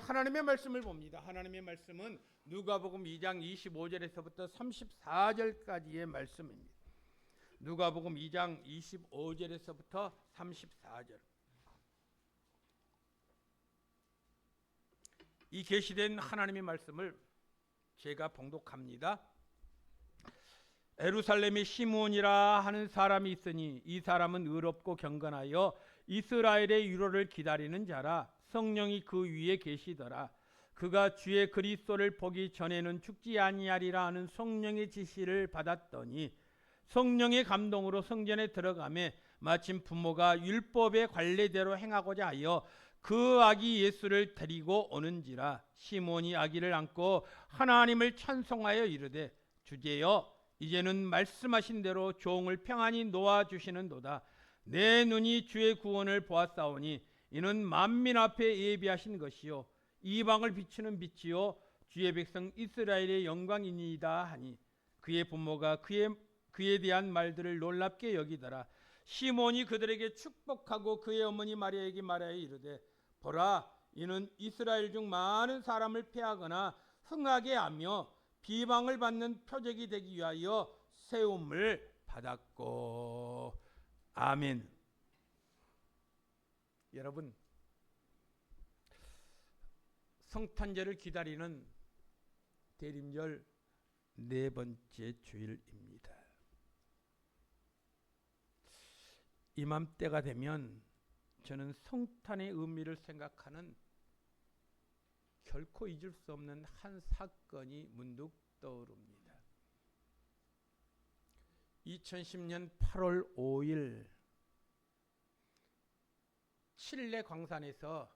하나님의 말씀을 봅니다. 하나님의 말씀은 누가복음 2장 25절에서부터 34절까지의 말씀입니다. 누가복음 2장 25절에서부터 34절. 이 계시된 하나님의 말씀을 제가 봉독합니다. 에루살렘에 시므온이라 하는 사람이 있으니 이 사람은 의롭고 경건하여 이스라엘의 유로를 기다리는 자라. 성령이 그 위에 계시더라. 그가 주의 그리스도를 보기 전에는 죽지 아니하리라 하는 성령의 지시를 받았더니 성령의 감동으로 성전에 들어가매 마침 부모가 율법의 관례대로 행하고자 하여 그 아기 예수를 데리고 오는지라. 시몬이 아기를 안고 하나님을 찬송하여 이르되 주제여 이제는 말씀하신 대로 종을 평안히 놓아주시는도다. 내 눈이 주의 구원을 보았사오니 이는 만민 앞에 예비하신 것이요 이방을 비추는 빛이요 주의 백성 이스라엘의 영광이니이다 하니 그의 부모가 그에 대한 말들을 놀랍게 여기더라. 시몬이 그들에게 축복하고 그의 어머니 마리아에게 말하여 이르되 보라 이는 이스라엘 중 많은 사람을 패하거나 흥하게 하며 비방을 받는 표적이 되기 위하여 세움을 받았고. 아멘. 여러분, 성탄절을 기다리는 대림절 네 번째 주일입니다. 이맘때가 되면 저는 성탄의 의미를 생각하는 결코 잊을 수 없는 한 사건이 문득 떠오릅니다. 2010년 8월 5일 칠레 광산에서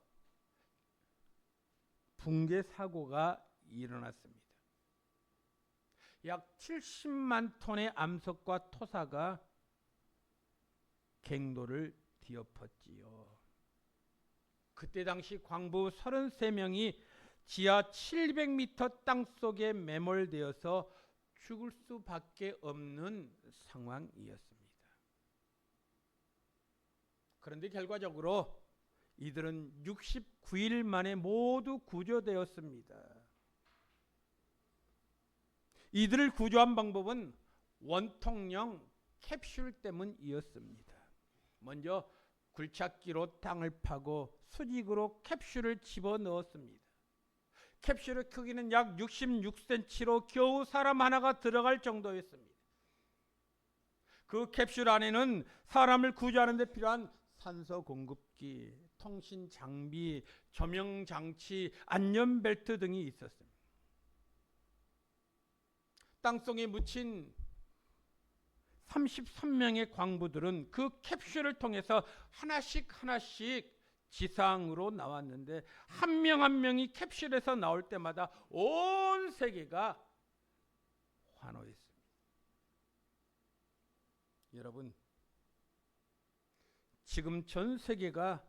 붕괴 사고가 일어났습니다. 약 70만 톤의 암석과 토사가 갱도를 뒤엎었지요. 그때 당시 광부 33명이 지하 700m 땅속에 매몰되어서 죽을 수밖에 없는 상황이었습니다. 그런데 결과적으로 이들은 69일 만에 모두 구조되었습니다. 이들을 구조한 방법은 원통형 캡슐 때문이었습니다. 먼저 굴착기로 땅을 파고 수직으로 캡슐을 집어넣었습니다. 캡슐의 크기는 약 66cm로 겨우 사람 하나가 들어갈 정도였습니다. 그 캡슐 안에는 사람을 구조하는 데 필요한 산소 공급기, 통신 장비, 조명 장치, 안전벨트 등이 있었습니다. 땅속에 묻힌 33명의 광부들은 그 캡슐을 통해서 하나씩 지상으로 나왔는데 한 명 한 명이 캡슐에서 나올 때마다 온 세계가 환호했습니다. 여러분, 지금 전 세계가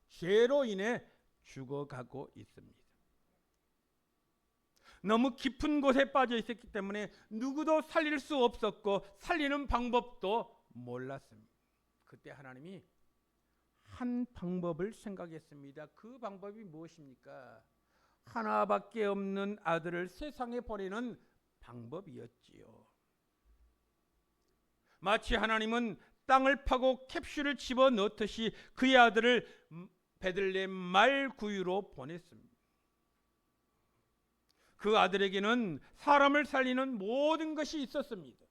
죄로 인해 죽어가고 있습니다. 너무 깊은 곳에 빠져 있었기 때문에 누구도 살릴 수 없었고 살리는 방법도 몰랐습니다. 그때 하나님이 한 방법을 생각했습니다. 그 방법이 무엇입니까? 하나밖에 없는 아들을 세상에 보내는 방법이었지요. 마치 하나님은 땅을 파고 캡슐을 집어넣듯이 그의 아들을 베들레헴 말구유로 보냈습니다. 그 아들에게는 사람을 살리는 모든 것이 있었습니다.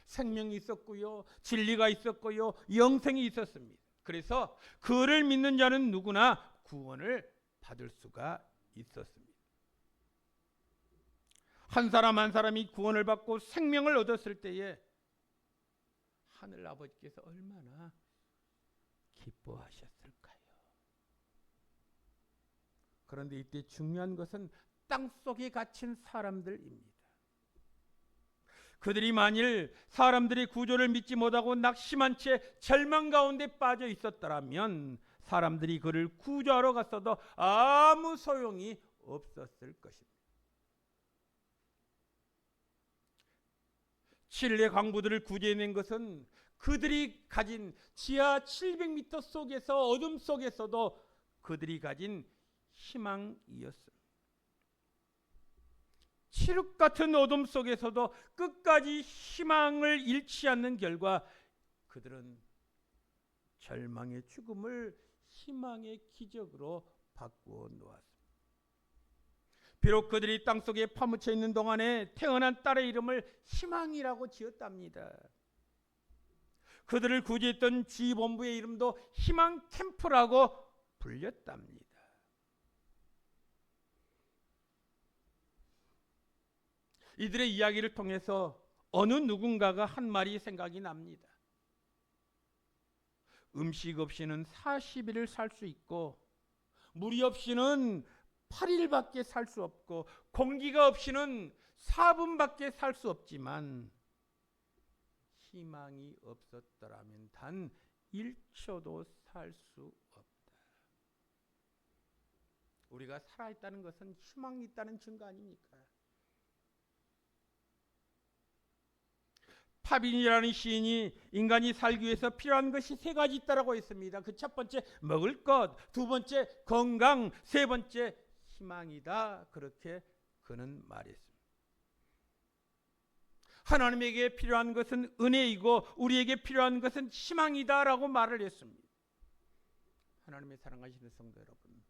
생명이 있었고요, 진리가 있었고요, 영생이 있었습니다. 그래서 그를 믿는 자는 누구나 구원을 받을 수가 있었습니다. 한 사람 한 사람이 구원을 받고 생명을 얻었을 때에 하늘 아버지께서 얼마나 기뻐하셨을까요? 그런데 이때 중요한 것은 땅속에 갇힌 사람들입니다. 그들이 만일 사람들의 구조를 믿지 못하고 낙심한 채 절망 가운데 빠져 있었더라면 사람들이 그를 구조하러 갔어도 아무 소용이 없었을 것입니다. 칠레 광부들을 구제해낸 것은 그들이 가진 지하 700m 속에서 어둠 속에서도 그들이 가진 희망이었습니다. 칠흑 같은 어둠 속에서도 끝까지 희망을 잃지 않는 결과 그들은 절망의 죽음을 희망의 기적으로 바꾸어 놓았습니다. 비록 그들이 땅속에 파묻혀 있는 동안에 태어난 딸의 이름을 희망이라고 지었답니다. 그들을 구제했던 지휘본부의 이름도 희망 캠프라고 불렸답니다. 이들의 이야기를 통해서 어느 누군가가 한 말이 생각이 납니다. 음식 없이는 40일을 살 수 있고 물이 없이는 8일밖에 살 수 없고 공기가 없이는 4분밖에 살 수 없지만 희망이 없었더라면 단 1초도 살 수 없다. 우리가 살아있다는 것은 희망이 있다는 증거 아닙니까? 파빈이라는 시인이 인간이 살기 위해서 필요한 것이 3가지 있다라고 했습니다. 그 첫 번째 먹을 것, 두 번째 건강, 세 번째 희망이다. 그렇게 그는 말했습니다. 하나님에게 필요한 것은 은혜이고 우리에게 필요한 것은 희망이다라고 말을 했습니다. 하나님의 사랑하시는 성도 여러분,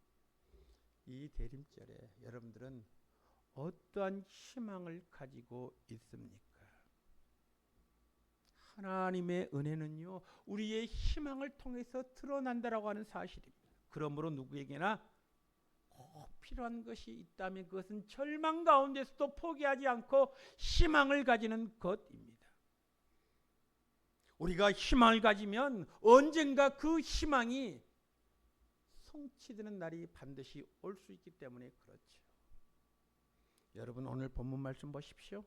이 대림절에 여러분들은 어떠한 희망을 가지고 있습니까? 하나님의 은혜는요, 우리의 희망을 통해서 드러난다라고 하는 사실입니다. 그러므로 누구에게나 꼭 필요한 것이 있다면 그것은 절망 가운데서도 포기하지 않고 희망을 가지는 것입니다. 우리가 희망을 가지면 언젠가 그 희망이 성취되는 날이 반드시 올 수 있기 때문에 그렇죠. 여러분, 오늘 본문 말씀 보십시오.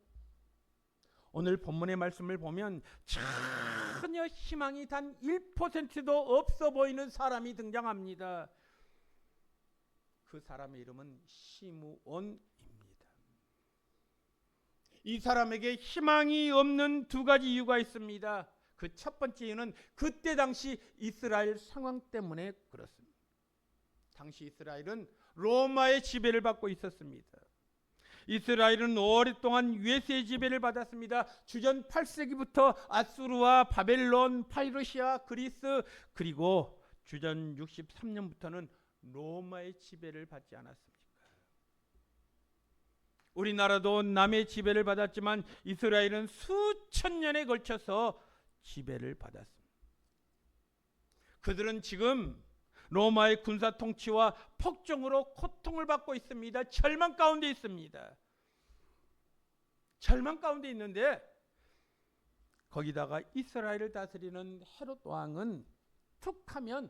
오늘 본문의 말씀을 보면 전혀 희망이 단 1%도 없어 보이는 사람이 등장합니다. 그 사람의 이름은 시므온입니다. 이 사람에게 희망이 없는 2가지 이유가 있습니다. 그 첫 번째 이유는 그때 당시 이스라엘 상황 때문에 그렇습니다. 당시 이스라엘은 로마의 지배를 받고 있었습니다. 이스라엘은 오랫동안 유에스의 지배를 받았습니다. 주전 8세기부터 아수르와 바벨론, 파이르시아, 그리스, 그리고 주전 63년부터는 로마의 지배를 받지 않았습니까? 우리나라도 남의 지배를 받았지만 이스라엘은 수천 년에 걸쳐서 지배를 받았습니다. 그들은 지금 로마의 군사 통치와 폭정으로 고통을 받고 있습니다. 절망 가운데 있습니다. 절망 가운데 있는데 거기다가 이스라엘을 다스리는 헤롯 왕은 툭하면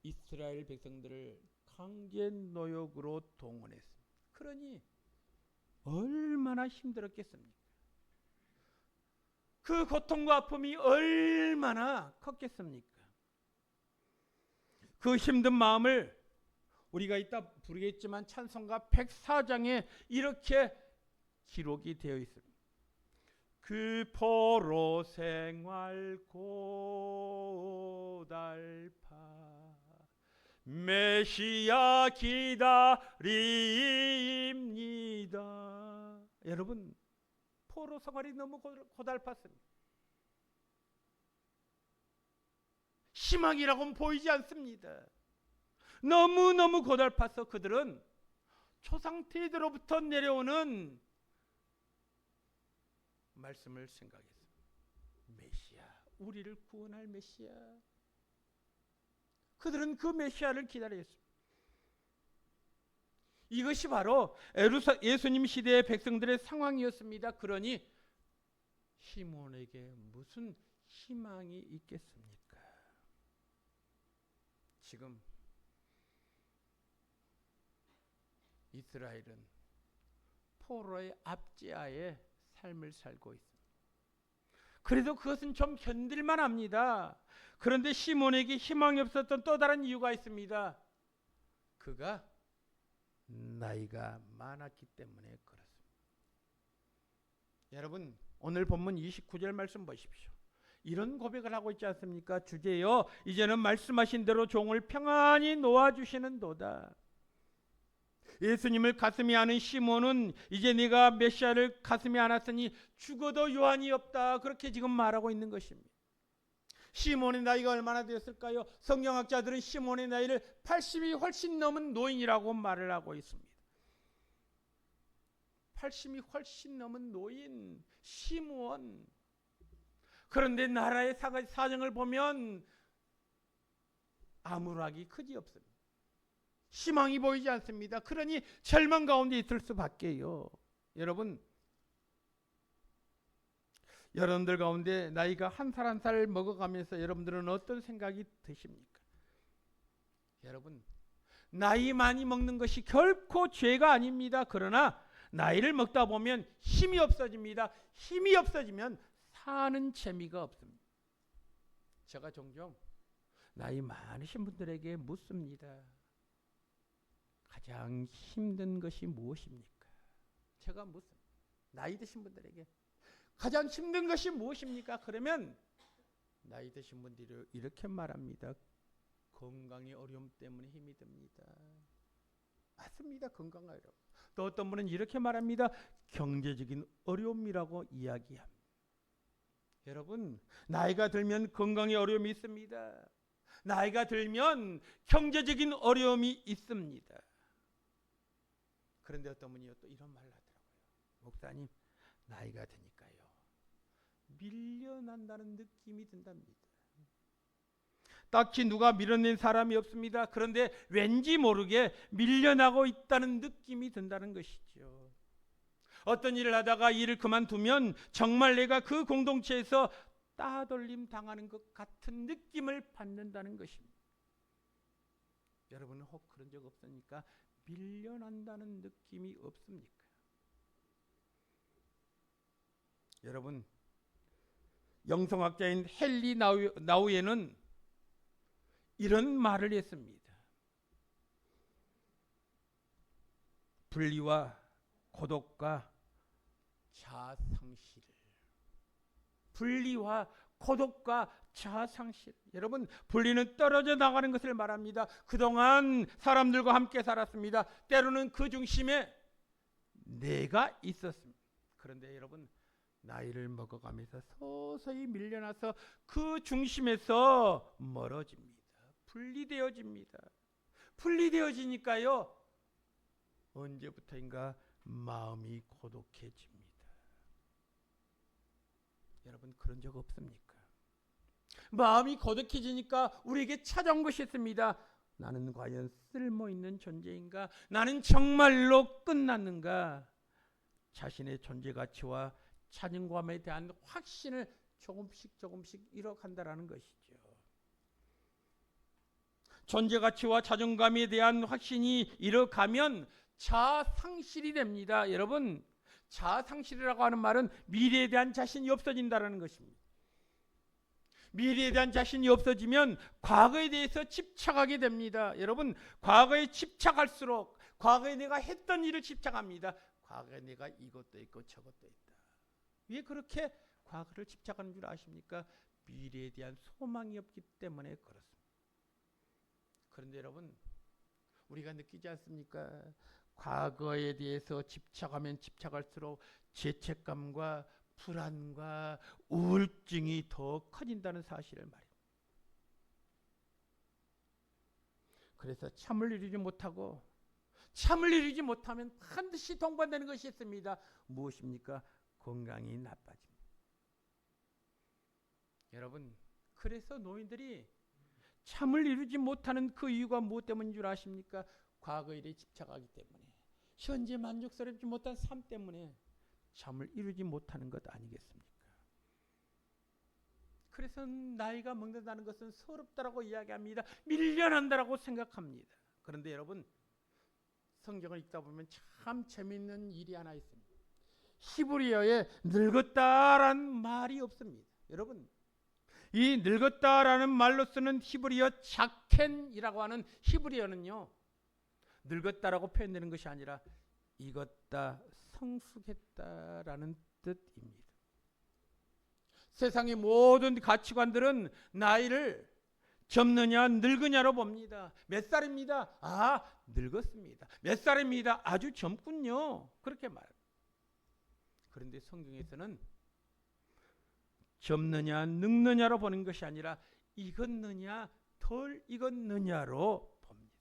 이스라엘 백성들을 강제 노역으로 동원했습니다. 그러니 얼마나 힘들었겠습니까? 그 고통과 아픔이 얼마나 컸겠습니까? 그 힘든 마음을 우리가 이따 부르겠지만 찬송가 104장에 이렇게 기록이 되어 있습니다. 그 포로 생활 고달파 메시아 기다립니다. 여러분, 포로 생활이 너무 고달팠습니다. 희망이라고는 보이지 않습니다. 너무너무 고달파서 그들은 초상태들로부터 내려오는 말씀을 생각했습니다. 메시아, 우리를 구원할 메시아. 그들은 그 메시아를 기다렸습니다. 이것이 바로 예수님 시대의 백성들의 상황이었습니다. 그러니 시몬에게 무슨 희망이 있겠습니까? 지금 이스라엘은 포로의 압제하에 삶을 살고 있습니다. 그래도 그것은 좀 견딜만 합니다. 그런데 시몬에게 희망이 없었던 또 다른 이유가 있습니다. 그가 나이가 많았기 때문에 그렇습니다. 여러분, 오늘 본문 29절 말씀 보십시오. 이런 고백을 하고 있지 않습니까? 주제여, 이제는 말씀하신 대로 종을 평안히 놓아주시는도다. 예수님을 가슴에 안은 시몬은 이제 네가 메시아를 가슴에 안았으니 죽어도 요한이 없다. 그렇게 지금 말하고 있는 것입니다. 시몬의 나이가 얼마나 되었을까요? 성경학자들은 시몬의 나이를 80이 훨씬 넘은 노인이라고 말을 하고 있습니다. 80이 훨씬 넘은 노인 시몬. 그런데 나라의 사정을 보면 암울하기 그지없습니다. 희망이 보이지 않습니다. 그러니 절망 가운데 있을 수밖에요. 여러분들 가운데 나이가 한 살 한 살 먹어가면서 여러분들은 어떤 생각이 드십니까? 여러분, 나이 많이 먹는 것이 결코 죄가 아닙니다. 그러나 나이를 먹다 보면 힘이 없어집니다. 힘이 없어지면 사는 재미가 없습니다. 제가 종종 나이 많으신 분들에게 묻습니다. 가장 힘든 것이 무엇입니까? 제가 묻습니다. 나이 드신 분들에게 가장 힘든 것이 무엇입니까? 그러면 나이 드신 분들이 이렇게 말합니다. 건강의 어려움 때문에 힘이 듭니다. 맞습니다. 건강의 어려움. 또 어떤 분은 이렇게 말합니다. 경제적인 어려움이라고 이야기합니다. 여러분, 나이가 들면 건강의 어려움이 있습니다. 나이가 들면 경제적인 어려움이 있습니다. 그런데 어떤 분이 또 이런 말을 하더라고요. 목사님, 나이가 드니까요, 밀려난다는 느낌이 든답니다. 딱히 누가 밀어낸 사람이 없습니다. 그런데 왠지 모르게 밀려나고 있다는 느낌이 든다는 것이죠. 어떤 일을 하다가 일을 그만두면 정말 내가 그 공동체에서 따돌림 당하는 것 같은 느낌을 받는다는 것입니다. 여러분은 혹 그런 적 없습니까? 밀려난다는 느낌이 없습니까? 여러분, 영성학자인 헨리 나우에는 이런 말을 했습니다. 분리와 고독과 자상실. 분리와 고독과 자상실. 여러분, 분리는 떨어져 나가는 것을 말합니다. 그동안 사람들과 함께 살았습니다. 때로는 그 중심에 내가 있었습니다. 그런데 여러분, 나이를 먹어가면서 서서히 밀려나서 그 중심에서 멀어집니다. 분리되어집니다. 분리되어지니까요, 언제부터인가 마음이 고독해집니다. 여러분, 그런 적 없습니까? 마음이 고독해지니까 우리에게 찾아온 것이 있습니다. 나는 과연 쓸모있는 존재인가? 나는 정말로 끝났는가? 자신의 존재 가치와 자존감에 대한 확신을 조금씩 잃어간다라는 것이죠. 존재 가치와 자존감에 대한 확신이 잃어가면 자상실이 됩니다. 여러분, 자상실이라고 하는 말은 미래에 대한 자신이 없어진다는 것입니다. 미래에 대한 자신이 없어지면 과거에 대해서 집착하게 됩니다. 여러분, 과거에 집착할수록 과거에 내가 했던 일을 집착합니다. 과거에 내가 이것도 있고 저것도 있다. 왜 그렇게 과거를 집착하는 줄 아십니까? 미래에 대한 소망이 없기 때문에 그렇습니다. 그런데 여러분, 우리가 느끼지 않습니까? 과거에 대해서 집착하면 집착할수록 죄책감과 불안과 우울증이 더 커진다는 사실을 말입니다. 그래서 참을 이루지 못하고, 참을 이루지 못하면 반드시 동반되는 것이 있습니다. 무엇입니까? 건강이 나빠집니다. 여러분, 그래서 노인들이 참을 이루지 못하는 그 이유가 무엇 때문인 줄 아십니까? 과거 일에 집착하기 때문에, 현재 만족스럽지 못한 삶 때문에 참을 이루지 못하는 것 아니겠습니까? 그래서 나이가 먹는다는 것은 서럽다라고 이야기합니다. 밀려난다라고 생각합니다. 그런데 여러분, 성경을 읽다 보면 참 재미있는 일이 하나 있습니다. 히브리어에 늙었다라는 말이 없습니다. 여러분, 이 늙었다라는 말로 쓰는 히브리어 자켄이라고 하는 히브리어는요, 늙었다라고 표현되는 것이 아니라 익었다, 성숙했다라는 뜻입니다. 세상의 모든 가치관들은 나이를 젊느냐 늙으냐로 봅니다. 몇 살입니다. 아, 늙었습니다. 몇 살입니다. 아주 젊군요. 그렇게 말합니다. 그런데 성경에서는 젊느냐 늙느냐로 보는 것이 아니라 익었느냐 덜 익었느냐로 봅니다.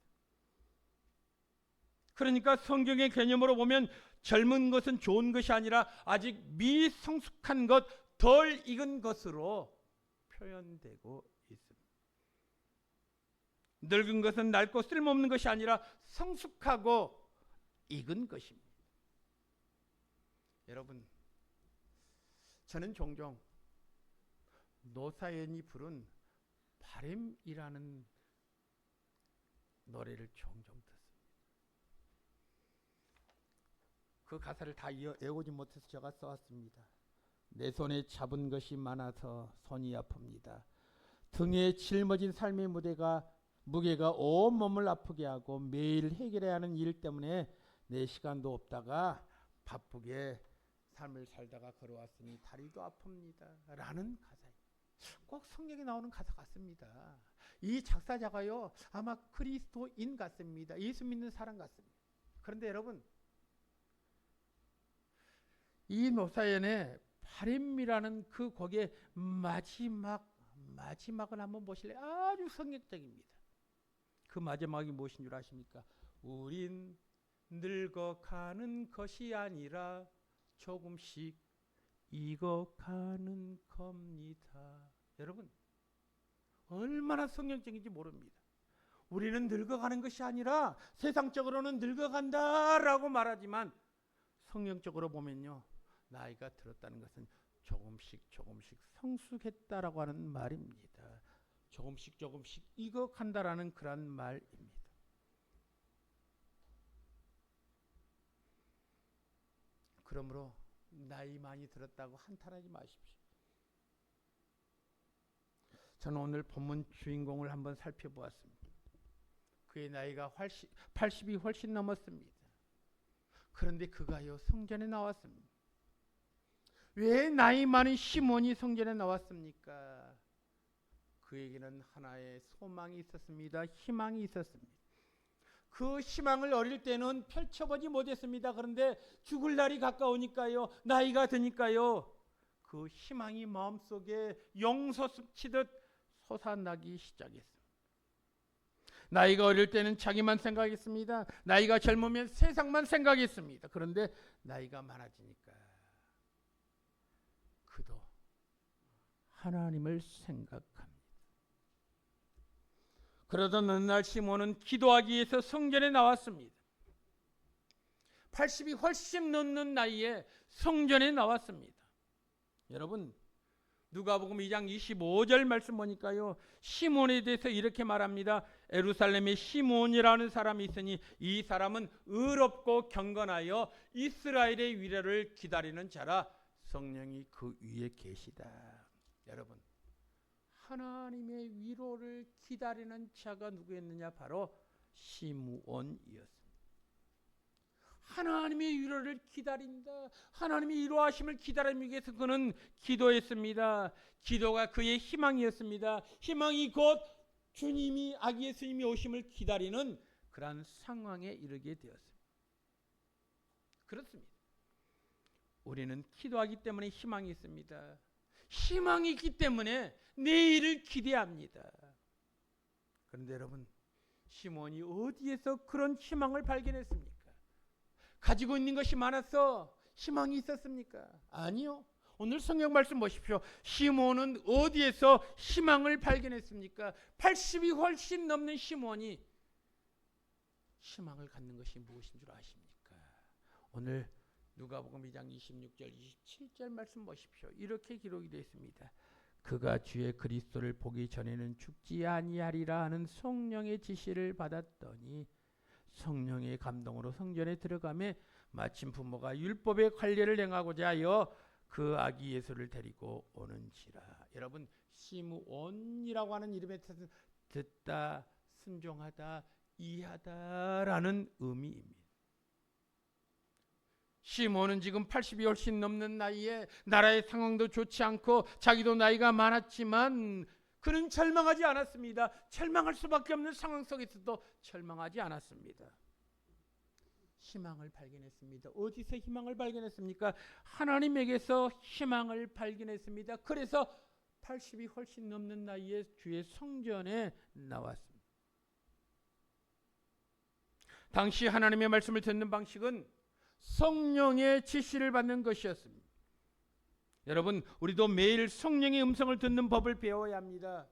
그러니까 성경의 개념으로 보면 젊은 것은 좋은 것이 아니라 아직 미성숙한 것, 덜 익은 것으로 표현되고 있습니다. 늙은 것은 낡고 쓸모없는 것이 아니라 성숙하고 익은 것입니다. 여러분, 저는 종종 노사연이 부른 바램이라는 노래를 종종 듣습니다. 그 가사를 다 외우지 못해서 제가 써왔습니다. 내 손에 잡은 것이 많아서 손이 아픕니다. 등에 짊어진 삶의 무게가 온 몸을 아프게 하고 매일 해결해야 하는 일 때문에 내 시간도 없다가 바쁘게 삶을 살다가 걸어왔으니 다리도 아픕니다. 라는 가사예요. 꼭 성경에 나오는 가사 같습니다. 이 작사자가요, 아마 그리스도인 같습니다. 예수 믿는 사람 같습니다. 그런데 여러분, 이 노사연의 바램이라는 그 곡의 마지막을 한번 보실래요? 아주 성격적입니다. 그 마지막이 무엇인 줄 아십니까? 우린 늙어가는 것이 아니라 조금씩 익어가는 겁니다. 여러분, 얼마나 성경적인지 모릅니다. 우리는 늙어가는 것이 아니라 세상적으로는 늙어간다라고 말하지만 성경적으로 보면요, 나이가 들었다는 것은 조금씩 성숙했다라고 하는 말입니다. 조금씩 익어간다라는 그런 말입니다. 그러므로 나이 많이 들었다고 한탄하지 마십시오. 저는 오늘 본문 주인공을 한번 살펴보았습니다. 그의 나이가 80이 훨씬 넘었습니다. 그런데 그가요, 성전에 나왔습니다. 왜 나이 많은 시몬이 성전에 나왔습니까? 그에게는 하나의 소망이 있었습니다. 희망이 있었습니다. 그 희망을 어릴 때는 펼쳐보지 못했습니다. 그런데 죽을 날이 가까우니까요, 나이가 드니까요, 그 희망이 마음속에 용솟치듯 솟아나기 시작했습니다. 나이가 어릴 때는 자기만 생각했습니다. 나이가 젊으면 세상만 생각했습니다. 그런데 나이가 많아지니까 그도 하나님을 생각합니다. 그러던 어느 날 시몬은 기도하기 위해서 성전에 나왔습니다. 80이 훨씬 넘는 나이에 성전에 나왔습니다. 여러분, 누가복음 2장 25절 말씀 보니까요, 시몬에 대해서 이렇게 말합니다. 예루살렘에 시몬이라는 사람이 있으니 이 사람은 의롭고 경건하여 이스라엘의 위로를 기다리는 자라, 성령이 그 위에 계시다. 여러분, 하나님의 위로를 기다리는 자가 누구였느냐? 바로 시므온이었습니다. 하나님의 위로를 기다린다. 하나님의 위로하심을 기다리기 위해서 그는 기도했습니다. 기도가 그의 희망이었습니다. 희망이 곧 주님이, 아기 예수님이 오심을 기다리는 그러한 상황에 이르게 되었습니다. 그렇습니다. 우리는 기도하기 때문에 희망이 있습니다. 희망이 있기 때문에 내일을 기대합니다. 그런데 여러분, 시몬이 어디에서 그런 희망을 발견했습니까? 가지고 있는 것이 많아서 희망이 있었습니까? 아니요. 오늘 성경 말씀 보십시오. 시몬은 어디에서 희망을 발견했습니까? 80이 훨씬 넘는 시몬이 희망을 갖는 것이 무엇인 줄 아십니까? 오늘 누가복음 2장 26절 27절 말씀 보십시오. 이렇게 기록이 되어 있습니다. 그가 주의 그리스도를 보기 전에는 죽지 아니하리라 하는 성령의 지시를 받았더니 성령의 감동으로 성전에 들어가매 마침 부모가 율법의 관례를 행하고자 하여 그 아기 예수를 데리고 오는지라. 여러분, 시므온이라고 하는 이름의 뜻은 듣다, 순종하다, 이해하다라는 의미입니다. 시몬은 지금 80이 훨씬 넘는 나이에 나라의 상황도 좋지 않고 자기도 나이가 많았지만 그는 절망하지 않았습니다. 절망할 수밖에 없는 상황 속에서도 절망하지 않았습니다. 희망을 발견했습니다. 어디서 희망을 발견했습니까? 하나님에게서 희망을 발견했습니다. 그래서 80이 훨씬 넘는 나이에 주의 성전에 나왔습니다. 당시 하나님의 말씀을 듣는 방식은 성령의 지시를 받는 것이었습니다. 여러분, 우리도 매일 성령의 음성을 듣는 법을 배워야 합니다.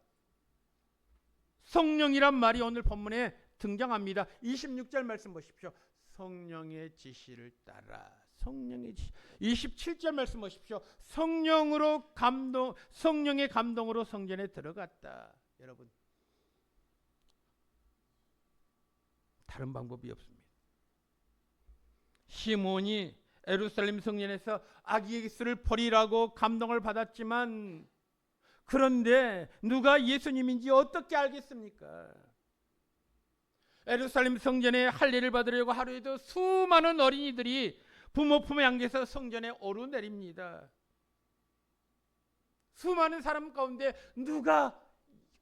성령이란 말이 오늘 본문에 등장합니다. 26절 말씀 보십시오. 성령의 지시를 따라. 성령의 지시. 27절 말씀 보십시오. 성령의 감동으로 성전에 들어갔다. 여러분, 다른 방법이 없습니다. 시몬이 예루살렘 성전에서 아기 예수를 버리라고 감동을 받았지만, 그런데 누가 예수님인지 어떻게 알겠습니까? 예루살렘 성전에 할례를 받으려고 하루에도 수많은 어린이들이 부모 품에 안겨서 성전에 오르내립니다. 수많은 사람 가운데 누가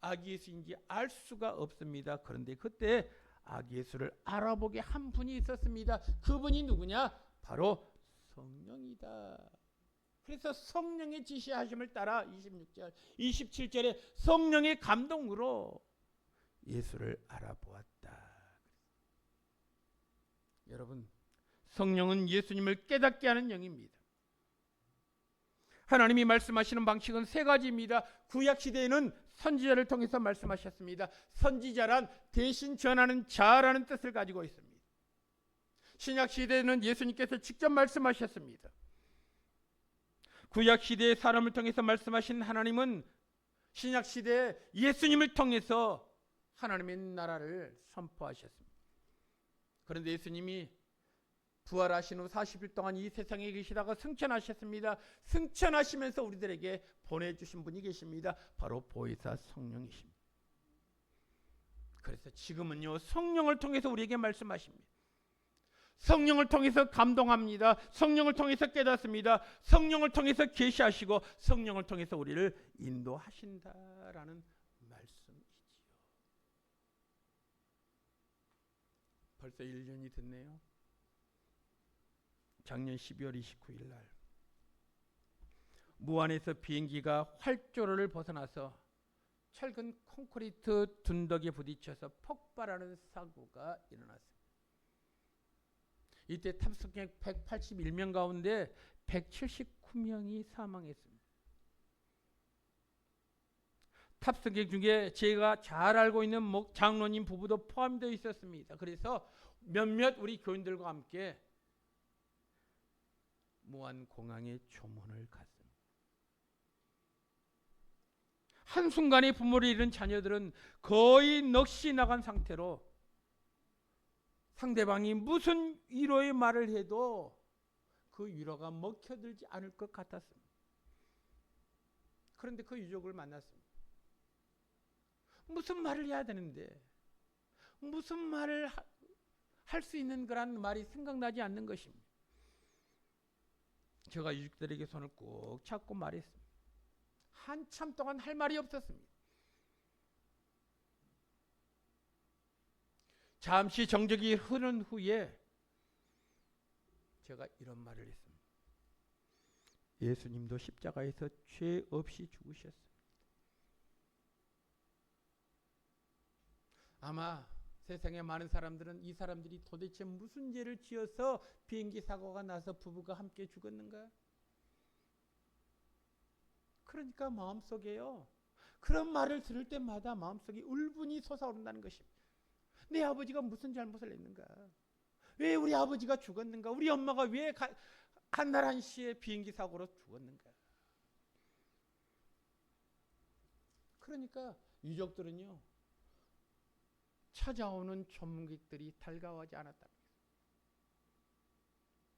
아기 예수인지 알 수가 없습니다. 그런데 그때 아기 예수를 알아보게 한 분이 있었습니다. 그분이 누구냐? 바로 성령이다. 그래서 성령의 지시하심을 따라 26절, 27절에 성령의 감동으로 예수를 알아보았다. 여러분, 성령은 예수님을 깨닫게 하는 영입니다. 하나님이 말씀하시는 방식은 세 가지입니다. 구약 시대에는 선지자를 통해서 말씀하셨습니다. 선지자란 대신 전하는 자라는 뜻을 가지고 있습니다. 신약 시대에는 예수님께서 직접 말씀하셨습니다. 구약 시대의 사람을 통해서 말씀하신 하나님은 신약 시대에 예수님을 통해서 하나님의 나라를 선포하셨습니다. 그런데 예수님이 부활하신 후 40일 동안 이 세상에 계시다가 승천하셨습니다. 승천하시면서 우리들에게 보내주신 분이 계십니다. 바로 보혜사 성령이십니다. 그래서 지금은요, 성령을 통해서 우리에게 말씀하십니다. 성령을 통해서 감동합니다. 성령을 통해서 깨닫습니다. 성령을 통해서 계시하시고 성령을 통해서 우리를 인도하신다라는 말씀이지요. 벌써 1년이 됐네요. 작년 12월 29일 날 무안에서 비행기가 활주로를 벗어나서 철근 콘크리트 둔덕에 부딪혀서 폭발하는 사고가 일어났습니다. 이때 탑승객 181명 가운데 179명이 사망했습니다. 탑승객 중에 제가 잘 알고 있는 장로님 부부도 포함되어 있었습니다. 그래서 몇몇 우리 교인들과 함께 무안공항에 조문을 갔습니다. 한순간에 부모를 잃은 자녀들은 거의 넋이 나간 상태로 상대방이 무슨 위로의 말을 해도 그 위로가 먹혀들지 않을 것 같았습니다. 그런데 그 유족을 만났습니다. 무슨 말을 해야 되는데 무슨 말을 할 수 있는 거란 말이 생각나지 않는 것입니다. 제가 유족들에게 손을 꼭 잡고 말했습니다. 한참 동안 할 말이 없었습니다. 잠시 정적이 흐른 후에 제가 이런 말을 했습니다. 예수님도 십자가에서 죄 없이 죽으셨습니다. 아마 세상의 많은 사람들은 이 사람들이 도대체 무슨 죄를 지어서 비행기 사고가 나서 부부가 함께 죽었는가? 그러니까 마음속에요, 그런 말을 들을 때마다 마음속에 울분이 솟아오른다는 것입니다. 내 아버지가 무슨 잘못을 했는가? 왜 우리 아버지가 죽었는가? 우리 엄마가 왜 한날 한시에 비행기 사고로 죽었는가? 그러니까 유족들은요, 찾아오는 조문객들이 달가워하지 않았다.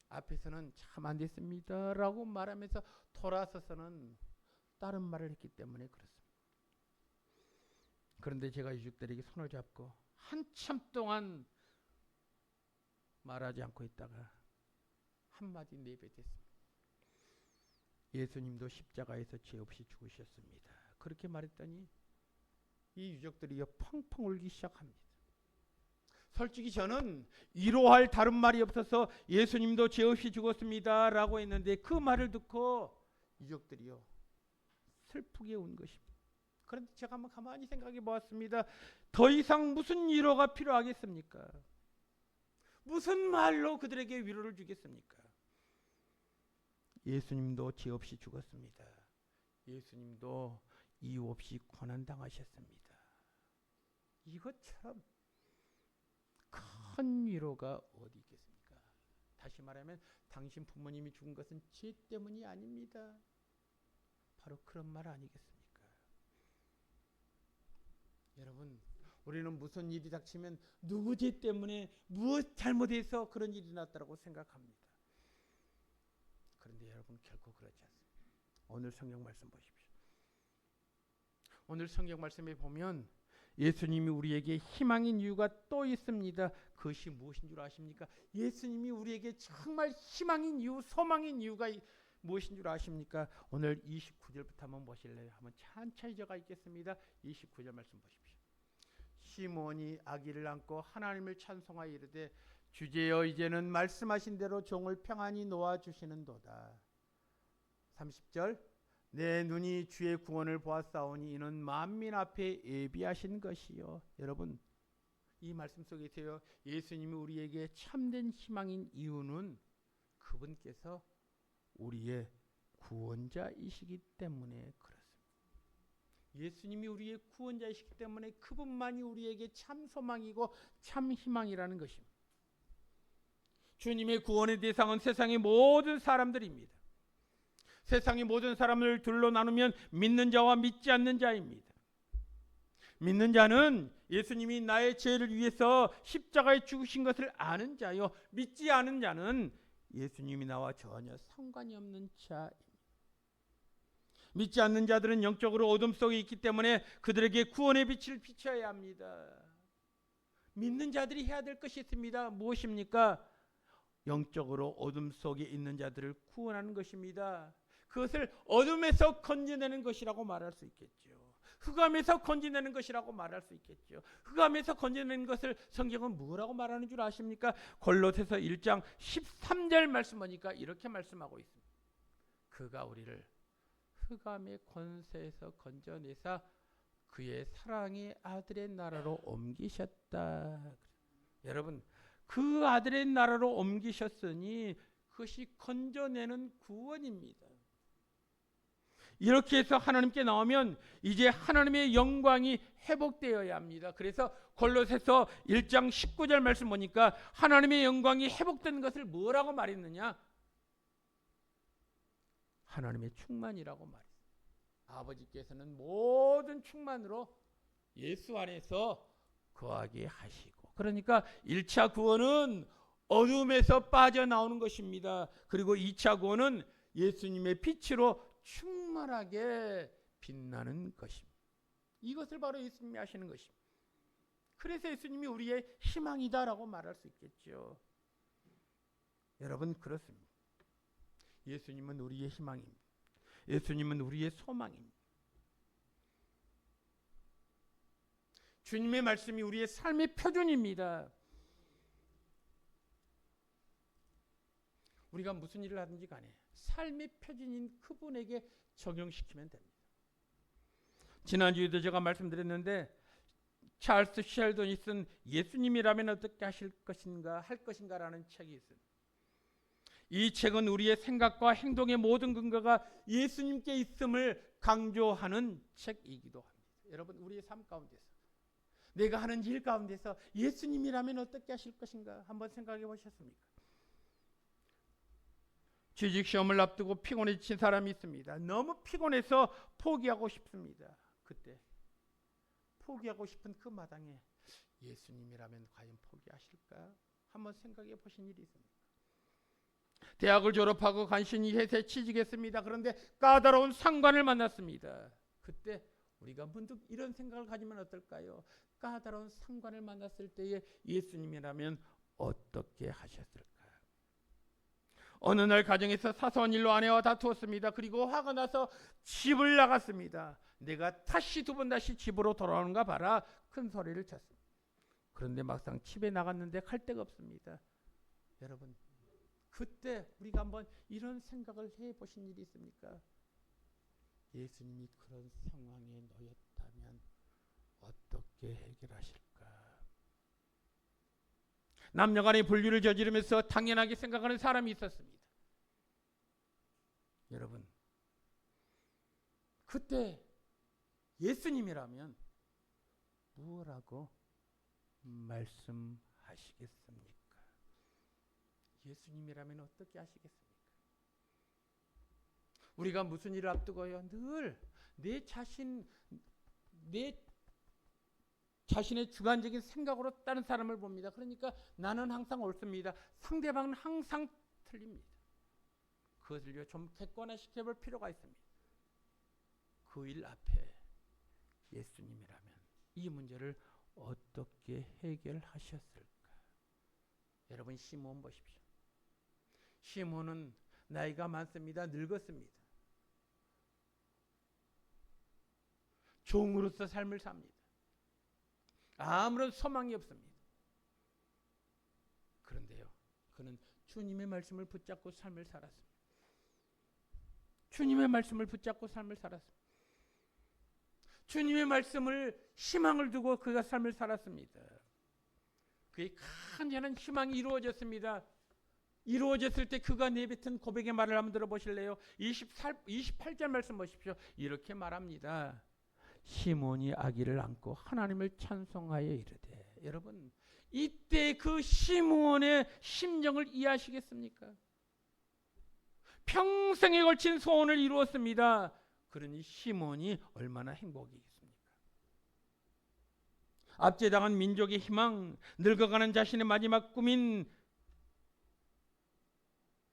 앞에서는 참 안 됐습니다 라고 말하면서 돌아서서는 다른 말을 했기 때문에 그렇습니다. 그런데 제가 유족들에게 손을 잡고 한참 동안 말하지 않고 있다가 한마디 내뱉었습니다. 예수님도 십자가에서 죄 없이 죽으셨습니다. 그렇게 말했더니 이 유족들이요 펑펑 울기 시작합니다. 솔직히 저는 위로할 다른 말이 없어서 예수님도 죄 없이 죽었습니다 라고 했는데 그 말을 듣고 유족들이요 슬프게 운 것입니다. 그런데 제가 한번 가만히 생각해 보았습니다. 더 이상 무슨 위로가 필요하겠습니까? 무슨 말로 그들에게 위로를 주겠습니까? 예수님도 죄 없이 죽었습니다. 예수님도 이유 없이 고난당하셨습니다. 이것처럼 큰 위로가 어디 있겠습니까? 다시 말하면 당신 부모님이 죽은 것은 죄 때문이 아닙니다. 바로 그런 말 아니겠습니까? 여러분, 우리는 무슨 일이 닥치면 누구 죄 때문에 무엇 잘못해서 그런 일이 났다고 생각합니다. 그런데 여러분 결코 그렇지 않습니다. 오늘 성경 말씀 보십시오. 오늘 성경 말씀에 보면 예수님이 우리에게 희망인 이유가 또 있습니다. 그것이 무엇인 줄 아십니까? 예수님이 우리에게 정말 희망인 이유, 소망인 이유가 무엇인 줄 아십니까? 오늘 29절부터 한번 보실래요? 한번 천천히 적어 있겠습니다. 29절 말씀 보십시오. 시몬이 아기를 안고 하나님을 찬송하여 이르되 주제여 이제는 말씀하신 대로 종을 평안히 놓아 주시는도다. 30절 내 눈이 주의 구원을 보았사오니 이는 만민 앞에 예비하신 것이요. 여러분 이 말씀 속에서요 예수님이 우리에게 참된 희망인 이유는 그분께서 우리의 구원자이시기 때문에 그렇습니다. 예수님이 우리의 구원자이시기 때문에 그분만이 우리에게 참 소망이고 참 희망이라는 것입니다. 주님의 구원의 대상은 세상의 모든 사람들입니다. 세상의 모든 사람을 둘로 나누면 믿는 자와 믿지 않는 자입니다. 믿는 자는 예수님이 나의 죄를 위해서 십자가에 죽으신 것을 아는 자요. 믿지 않은 자는 예수님이 나와 전혀 상관이 없는 자입니다. 믿지 않는 자들은 영적으로 어둠 속에 있기 때문에 그들에게 구원의 빛을 비춰야 합니다. 믿는 자들이 해야 될 것이 있습니다. 무엇입니까? 영적으로 어둠 속에 있는 자들을 구원하는 것입니다. 그것을 어둠에서 건져내는 것이라고 말할 수 있겠죠. 흑암에서 건져내는 것이라고 말할 수 있겠죠. 흑암에서 건져내는 것을 성경은 뭐라고 말하는 줄 아십니까? 골로새서 1장 13절 말씀 보니까 이렇게 말씀하고 있습니다. 그가 우리를 흑암의 권세에서 건져내사 그의 사랑의 아들의 나라로 옮기셨다. 여러분 그 아들의 나라로 옮기셨으니 그것이 건져내는 구원입니다. 이렇게 해서 하나님께 나오면 이제 하나님의 영광이 회복되어야 합니다. 그래서 골로새서 1장 19절 말씀 보니까 하나님의 영광이 회복된 것을 뭐라고 말했느냐? 하나님의 충만이라고 말했어요. 아버지께서는 모든 충만으로 예수 안에서 거하게 하시고, 그러니까 1차 구원은 어둠에서 빠져나오는 것입니다. 그리고 2차 구원은 예수님의 빛으로 충만하게 빛나는 것입니다. 이것을 바로 예수님이 하시는 것입니다. 그래서 예수님이 우리의 희망이다라고 말할 수 있겠죠. 여러분 그렇습니다. 예수님은 우리의 희망입니다. 예수님은 우리의 소망입니다. 주님의 말씀이 우리의 삶의 표준입니다. 우리가 무슨 일을 하든지 간에 삶의 표준인 그분에게 적용시키면 됩니다. 지난주에도 제가 말씀드렸는데 찰스 셸던이 쓴 예수님이라면 어떻게 하실 것인가 할 것인가라는 책이 있습니다. 이 책은 우리의 생각과 행동의 모든 근거가 예수님께 있음을 강조하는 책이기도 합니다. 여러분 우리의 삶 가운데서 내가 하는 일 가운데서 예수님이라면 어떻게 하실 것인가 한번 생각해 보셨습니까? 취직시험을 앞두고 피곤해진 사람이 있습니다. 너무 피곤해서 포기하고 싶습니다. 그때 포기하고 싶은 그 마당에 예수님이라면 과연 포기하실까? 한번 생각해 보신 일이 있습니까? 대학을 졸업하고 간신히 회사에 취직했습니다. 그런데 까다로운 상관을 만났습니다. 그때 우리가 문득 이런 생각을 가지면 어떨까요? 까다로운 상관을 만났을 때에 예수님이라면 어떻게 하셨을까? 어느 날 가정에서 사소한 일로 아내와 다투었습니다. 그리고 화가 나서 집을 나갔습니다. 내가 다시 두 번 다시 집으로 돌아오는가 봐라. 큰 소리를 쳤습니다. 그런데 막상 집에 나갔는데 갈 데가 없습니다. 여러분, 그때 우리가 한번 이런 생각을 해보신 일이 있습니까? 예수님이 그런 상황에 놓였다면 어떻게 해결하실까? 남녀간의 분류를 저지르면서 당연하게 생각하는 사람이 있었습니다. 여러분, 그때 예수님이라면 뭐라고 말씀하시겠습니까? 예수님이라면 어떻게 하시겠습니까? 우리가 무슨 일을 앞두고요, 늘 내 자신의 주관적인 생각으로 다른 사람을 봅니다. 그러니까 나는 항상 옳습니다. 상대방은 항상 틀립니다. 그것을 좀 객관화시켜 볼 필요가 있습니다. 그 일 앞에 예수님이라면 이 문제를 어떻게 해결하셨을까? 여러분, 시몬 보십시오. 시몬은 나이가 많습니다. 늙었습니다. 종으로서 삶을 삽니다. 아무런 소망이 없습니다. 그런데요, 그는 주님의 말씀을 붙잡고 삶을 살았습니다. 주님의 말씀을 붙잡고 삶을 살았습니다. 주님의 말씀을 희망을 두고 그가 삶을 살았습니다. 그의 간절한 희망이 이루어졌습니다. 이루어졌을 때 그가 내뱉은 고백의 말을 한번 들어보실래요? 28절 말씀 보십시오. 이렇게 말합니다. 시몬이 아기를 안고 하나님을 찬송하여 이르되. 여러분, 이때 그 시몬의 심정을 이해하시겠습니까? 평생에 걸친 소원을 이루었습니다. 그러니 시몬이 얼마나 행복이겠습니까? 압제당한 민족의 희망, 늙어가는 자신의 마지막 꿈인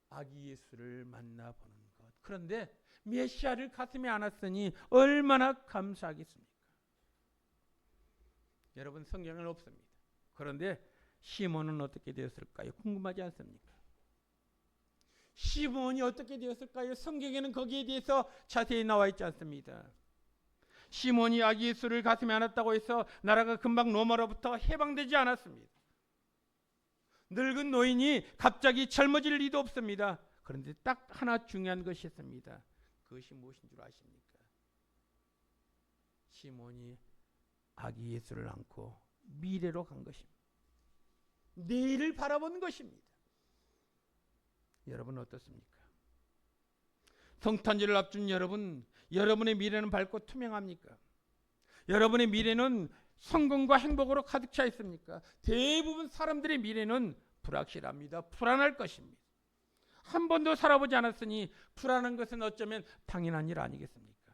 아기 예수를 만나보는 것. 그런데 메시아를 가슴에 안았으니 얼마나 감사하겠습니까? 여러분, 성경은 없습니다. 그런데 시몬은 어떻게 되었을까요? 궁금하지 않습니까? 시몬이 어떻게 되었을까요? 성경에는 거기에 대해서 자세히 나와 있지 않습니다. 시몬이 아기 예수를 가슴에 안았다고 해서 나라가 금방 로마로부터 해방되지 않았습니다. 늙은 노인이 갑자기 젊어질 리도 없습니다. 그런데 딱 하나 중요한 것이 있습니다. 그것이 무엇인 줄 아십니까? 시몬이 아기 예수를 안고 미래로 간 것입니다. 내일을 바라본 것입니다. 여러분 어떻습니까? 성탄절을 앞둔 여러분, 여러분의 미래는 밝고 투명합니까? 여러분의 미래는 성공과 행복으로 가득 차 있습니까? 대부분 사람들의 미래는 불확실합니다. 불안할 것입니다. 한 번도 살아보지 않았으니 불안한 것은 어쩌면 당연한 일 아니겠습니까?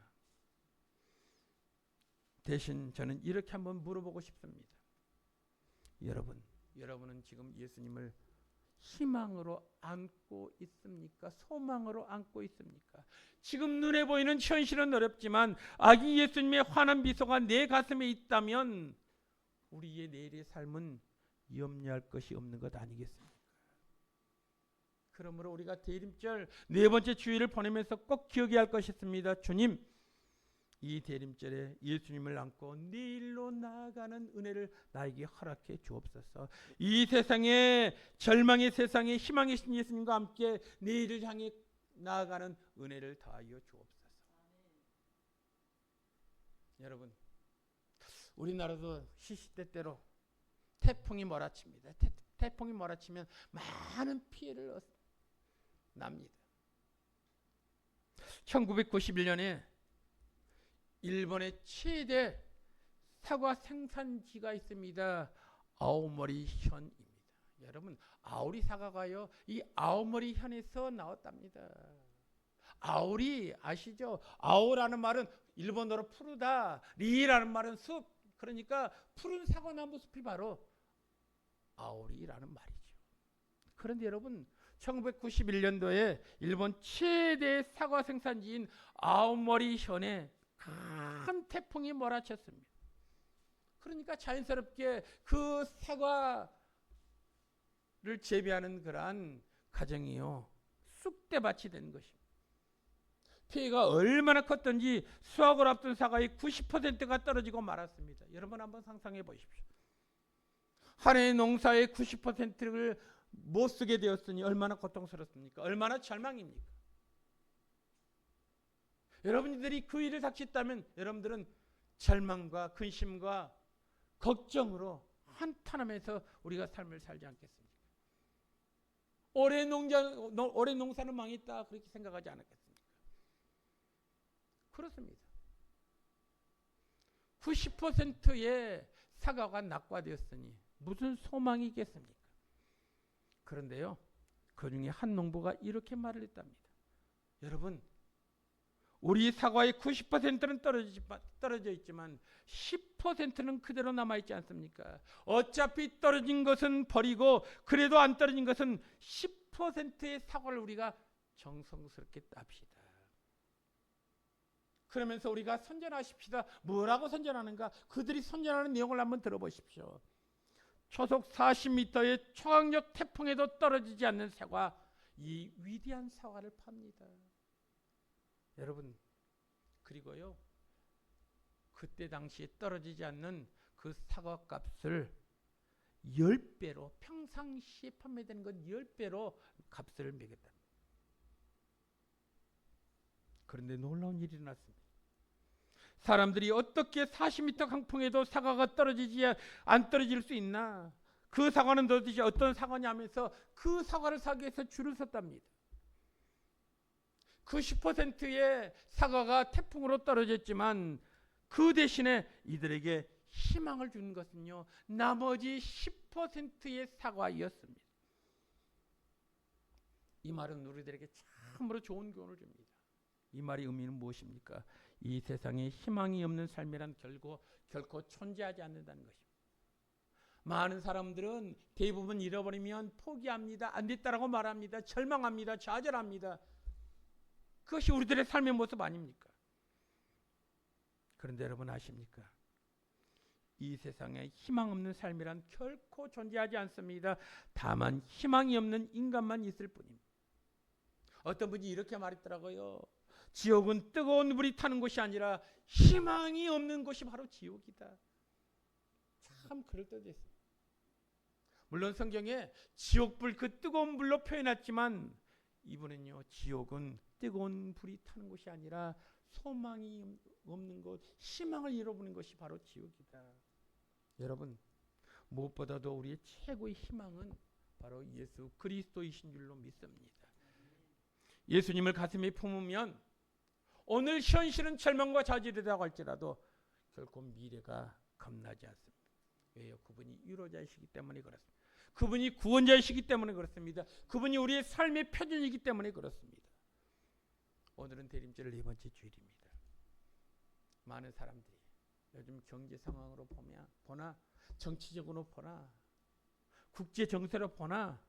대신 저는 이렇게 한번 물어보고 싶습니다. 여러분은 지금 예수님을 희망으로 안고 있습니까? 소망으로 안고 있습니까? 지금 눈에 보이는 현실은 어렵지만 아기 예수님의 환한 미소가 내 가슴에 있다면 우리의 내일의 삶은 염려할 것이 없는 것 아니겠습니까? 그러므로 우리가 대림절 네 번째 주일을 보내면서 꼭 기억해야 할 것이 있습니다. 주님, 이 대림절에 예수님을 안고 내일로 나아가는 은혜를 나에게 허락해 주옵소서. 이 세상에, 절망의 세상에 희망의 신 예수님과 함께 내일을 향해 나아가는 은혜를 더하여 주옵소서. 여러분, 우리나라도 시시때때로 태풍이 몰아칩니다. 태풍이 몰아치면 많은 피해를 납니다. 1991년에 일본의 최대 사과 생산지가 있습니다. 아오모리 현입니다. 여러분, 아오리 사과가요, 이 아오모리 현에서 나왔답니다. 아오리 아시죠? 아오라는 말은 일본어로 푸르다, 리라는 말은 숲. 그러니까 푸른 사과나무 숲이 바로 아오리라는 말이죠. 그런데 여러분, 1991년도에 일본 최대 사과 생산지인 아오모리 현에 큰 태풍이 몰아쳤습니다. 그러니까 자연스럽게 그 사과를 재배하는 그러한 가정이요, 쑥대밭이 된 것입니다. 피해가 얼마나 컸던지 수확을 앞둔 사과의 90%가 떨어지고 말았습니다. 여러분 한번 상상해 보십시오. 한 해의 농사의 90%를 못 쓰게 되었으니 얼마나 고통스럽습니까? 얼마나 절망입니까? 여러분들이 그 일을 닥쳤다면 여러분들은 절망과 근심과 걱정으로 한탄하면서 우리가 삶을 살지 않겠습니까? 올해 농사는 망했다 그렇게 생각하지 않았겠습니까? 그렇습니다. 90%의 사과가 낙과되었으니 무슨 소망이 있겠습니까? 그런데요, 그 중에 한 농부가 이렇게 말을 했답니다. 여러분, 우리 사과의 90%는 떨어져 있지만 10%는 그대로 남아있지 않습니까? 어차피 떨어진 것은 버리고 그래도 안 떨어진 것은 10%의 사과를 우리가 정성스럽게 땁시다. 그러면서 우리가 선전하십시다. 뭐라고 선전하는가? 그들이 선전하는 내용을 한번 들어보십시오. 초속 40m의 초강력 태풍에도 떨어지지 않는 사과, 이 위대한 사과를 팝니다. 여러분, 그리고요, 그때 당시에 떨어지지 않는 그 사과 값을 10배로, 평상시에 판매되는 것 10배로 값을 매겼다. 그런데 놀라운 일이 일어났습니다. 사람들이 어떻게 40m 강풍에도 사과가 안 떨어질 수 있나? 그 사과는 도대체 어떤 사과냐면서 그 사과를 사기 위해서 줄을 섰답니다. 그 10%의 사과가 태풍으로 떨어졌지만 그 대신에 이들에게 희망을 주는 것은요, 나머지 10%의 사과였습니다. 이 말은 우리들에게 참으로 좋은 교훈을 줍니다. 이 말의 의미는 무엇입니까? 이 세상에 희망이 없는 삶이란 결코 존재하지 않는다는 것입니다. 많은 사람들은 대부분 잃어버리면 포기합니다. 안 됐다라고 말합니다. 절망합니다. 좌절합니다. 그것이 우리들의 삶의 모습 아닙니까? 그런데 여러분 아십니까? 이 세상에 희망 없는 삶이란 결코 존재하지 않습니다. 다만 희망이 없는 인간만 있을 뿐입니다. 어떤 분이 이렇게 말했더라고요. 지옥은 뜨거운 불이 타는 곳이 아니라 희망이 없는 곳이 바로 지옥이다. 참 그럴듯했어요. 물론 성경에 지옥불, 그 뜨거운 불로 표현했지만 이분은요, 지옥은 뜨거운 불이 타는 곳이 아니라 소망이 없는 곳, 희망을 잃어버리는 것이 바로 지옥이다. 여러분, 무엇보다도 우리의 최고의 희망은 바로 예수 그리스도이신 줄로 믿습니다. 예수님을 가슴에 품으면 오늘 현실은 절망과 좌절이라고 할지라도 결코 미래가 겁나지 않습니다. 왜요? 그분이 위로자이시기 때문에 그렇습니다. 그분이 구원자이시기 때문에 그렇습니다. 그분이 우리의 삶의 표준이기 때문에 그렇습니다. 오늘은 대림절 4번째 주일입니다. 많은 사람들이 요즘 경제 상황으로 보나 정치적으로 보나 국제 정세로 보나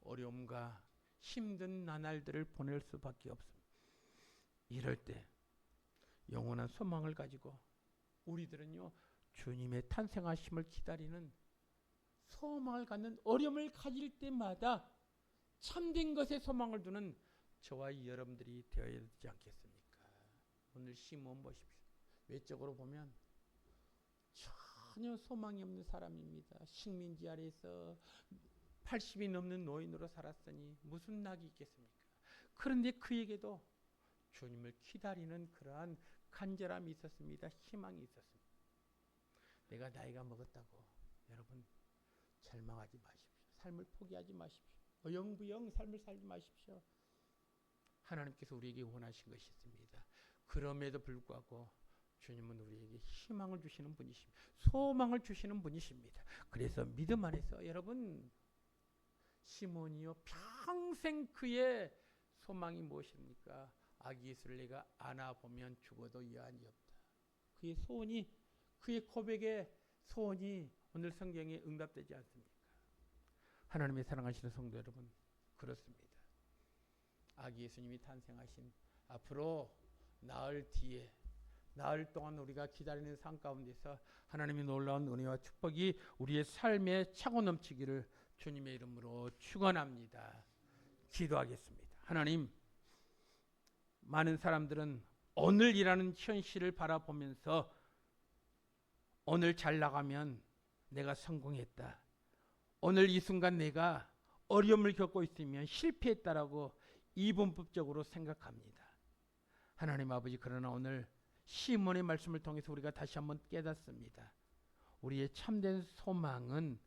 어려움과 힘든 나날들을 보낼 수밖에 없습니다. 이럴 때 영원한 소망을 가지고 우리들은요, 주님의 탄생하심을 기다리는 소망을 갖는 어려움을 가질 때마다 참된 것에 소망을 두는 저와 여러분들이 되어야 되지 않겠습니까? 오늘 시몬 보십시오. 외적으로 보면 전혀 소망이 없는 사람입니다. 식민지 아래에서 80이 넘는 노인으로 살았으니 무슨 낙이 있겠습니까? 그런데 그에게도 주님을 기다리는 그러한 간절함이 있었습니다. 희망이 있었습니다. 내가 나이가 먹었다고 여러분 절망하지 마십시오. 삶을 포기하지 마십시오. 어영부영 삶을 살지 마십시오. 하나님께서 우리에게 원하신 것이 있습니다. 그럼에도 불구하고 주님은 우리에게 희망을 주시는 분이십니다. 소망을 주시는 분이십니다. 그래서 믿음 안에서 여러분, 시몬이요, 평생 그의 소망이 무엇입니까? 아기 예수를 내가 안아보면 죽어도 여한이 없다. 그의 소원이, 그의 고백의 소원이 오늘 성경에 응답되지 않습니까? 하나님의 사랑하시는 성도 여러분, 그렇습니다. 아기 예수님이 탄생하신 앞으로 나흘 뒤에, 나흘 동안 우리가 기다리는 삶 가운데서 하나님의 놀라운 은혜와 축복이 우리의 삶에 차고 넘치기를 주님의 이름으로 축원합니다. 기도하겠습니다. 하나님, 많은 사람들은 오늘이라는 현실을 바라보면서 오늘 잘 나가면 내가 성공했다, 오늘 이 순간 내가 어려움을 겪고 있으면 실패했다라고 이분법적으로 생각합니다. 하나님 아버지, 그러나 오늘 시몬의 말씀을 통해서 우리가 다시 한번 깨닫습니다. 우리의 참된 소망은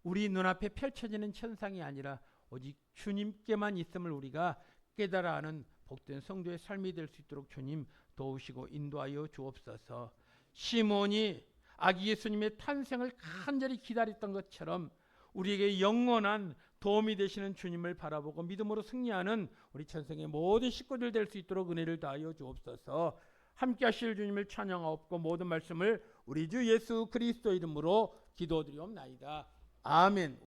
우리 눈앞에 펼쳐지는 현상이 아니라 오직 주님께만 있음을 우리가 깨달아 하는 복된 성도의 삶이 될 수 있도록 주님 도우시고 인도하여 주옵소서. 시몬이 아기 예수님의 탄생을 간절히 기다렸던 것처럼 우리에게 영원한 도움이 되시는 주님을 바라보고 믿음으로 승리하는 우리 천성의 모든 식구들 될 수 있도록 은혜를 다하여 주옵소서. 함께 하실 주님을 찬양하옵고 모든 말씀을 우리 주 예수 그리스도 이름으로 기도드리옵나이다. 아멘.